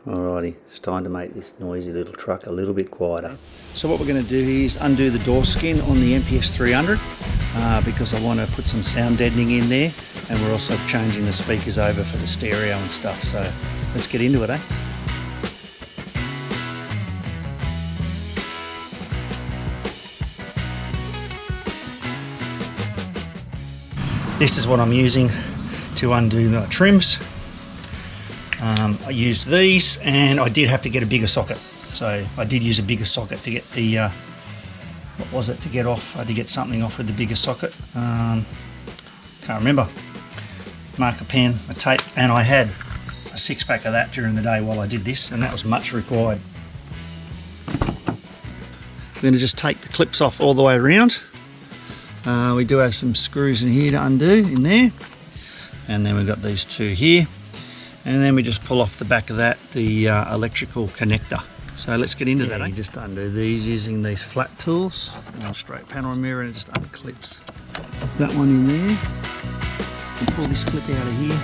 Alrighty, it's time to make this noisy little truck a little bit quieter. So what we're going to do is undo the door skin on the nps300 because I want to put some sound deadening in there, and we're also changing the speakers over for the stereo and stuff. So let's get into it, eh? This is what I'm using to undo the trims. I used these, and I did have to get a bigger socket. So I did use a bigger socket to get the, what was it, to get off? I had to get something off with the bigger socket. Can't remember. Marker pen, a tape, and I had a 6-pack of that during the day while I did this, and that was much required. We're going to just take the clips off all the way around. We do have some screws in here to undo in there, and then we've got these two here, and then we just pull off the back of that the electrical connector. So let's get into that. You just undo these using these flat tools, straight panel mirror, and it just unclips that one in there. And pull this clip out of here.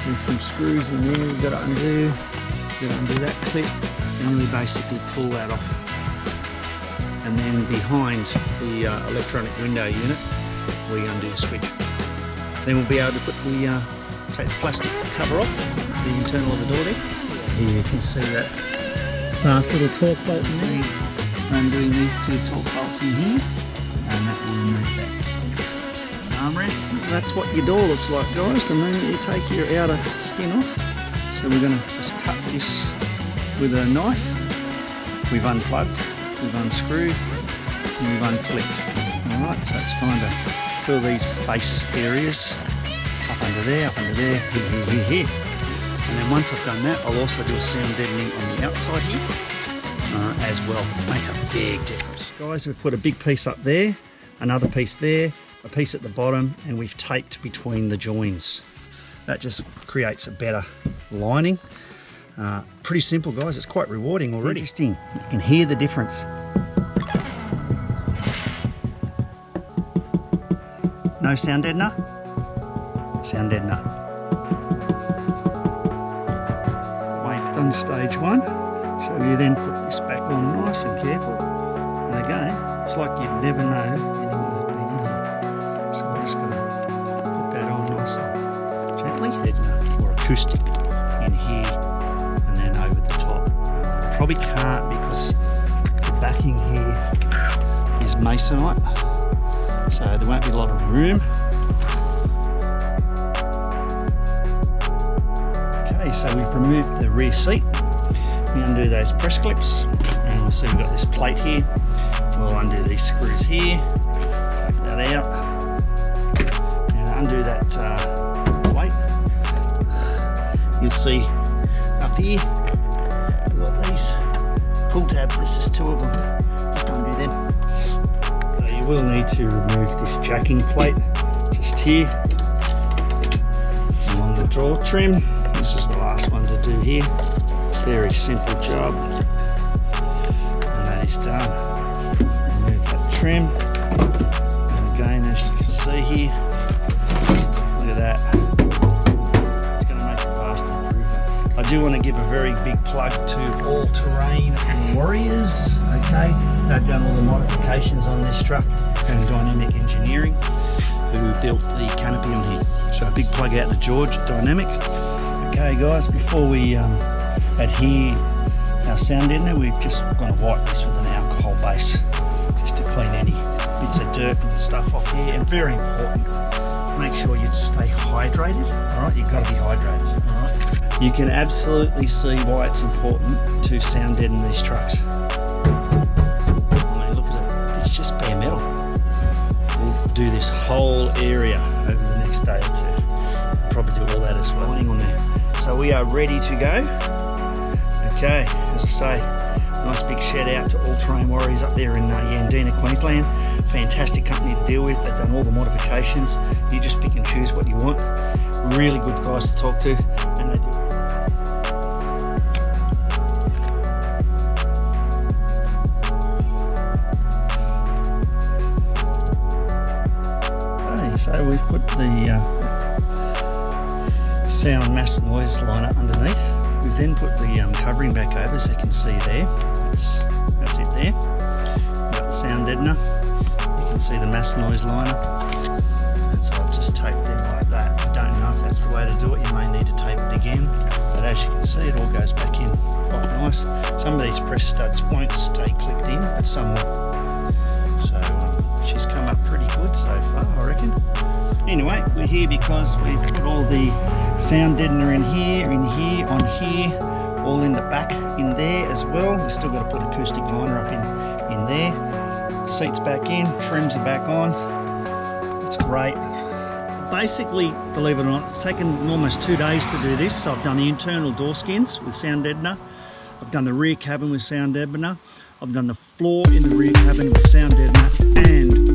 There's some screws in there we've got to undo. We've got to undo that clip, and then we basically pull that off. And then behind the electronic window unit, we undo the switch. Then we'll be able to put the take the plastic cover off the internal of the door there. Here you can see that fast little torque bolt in there. Undoing these two torque bolts in here, and that will remove that armrest. That's what your door looks like, guys, the moment you take your outer skin off. So we're going to just cut this with a knife. We've unplugged, we've unscrewed, and we've unclipped. Alright, so it's time to fill these base areas up under there, here, here. And then once I've done that, I'll also do a sound deadening on the outside here as well. It makes a big difference. Guys, we've put a big piece up there, another piece there, a piece at the bottom, and we've taped between the joins. That just creates a better lining. Pretty simple, guys. It's quite rewarding already. Interesting. You can hear the difference. No sound deadener? Sound deadener. We've done stage one. So you then put this back on nice and careful. And again, it's like you'd never know anyone had been in here. So we're just going to put that on nice and gently. Deadener or acoustic in here. Over the top. Probably can't because the backing here is masonite, so there won't be a lot of room. Okay, so we've removed the rear seat. We undo those press clips, and we'll see we've got this plate here. We'll undo these screws here, take that out, and undo that plate. You'll see up here pull tabs. This is two of them. Just undo them. So you will need to remove this jacking plate just here. And on the drawer trim, this is the last one to do here. Very simple job. And that is done. Remove that trim. And again, as you can see here, look at that. It's going to make a vast improvement. I do want to give a very big plug to All Terrain Warriors. Okay, they've done all the modifications on this truck, and Dynamic Engineering, who built the canopy on here. So a big plug out to George at Dynamic. Okay guys, before we adhere our sound deadener, we've just going to wipe this with an alcohol base just to clean any bits of dirt and stuff off here. And very important, make sure you stay hydrated. Alright, you've got to be hydrated. Alright. You can absolutely see why it's important to sound deaden these trucks. I mean, look at it. It's just bare metal. We'll do this whole area over the next day or two. Probably do all that as well. On there. So we are ready to go. Okay, as I say, nice big shout out to All Terrain Warriors up there in Deadener, Queensland. Fantastic company to deal with. They've done all the modifications. You just pick and choose what you want. Really good guys to talk to, and they do. So we've put the sound mass noise liner underneath. We've then put the covering back over so you can see there. That's it there. We've got the sound deadener. You can see the mass noise liner. And so I've just taped them like that. I don't know if that's the way to do it. You may need to tape it again. But as you can see, it all goes back in quite nice. Some of these press studs won't stay clipped in, but some will. So she's come up pretty good so far, I reckon. Anyway, we're here because we've put all the sound deadener in here, on here, all in the back in there as well. We've still got to put acoustic liner up in there. Seats back in, trims are back on. It's great. Basically, believe it or not, it's taken almost 2 days to do this. So I've done the internal door skins with sound deadener. I've done the rear cabin with sound deadener. I've done the floor in the rear cabin with sound deadener, and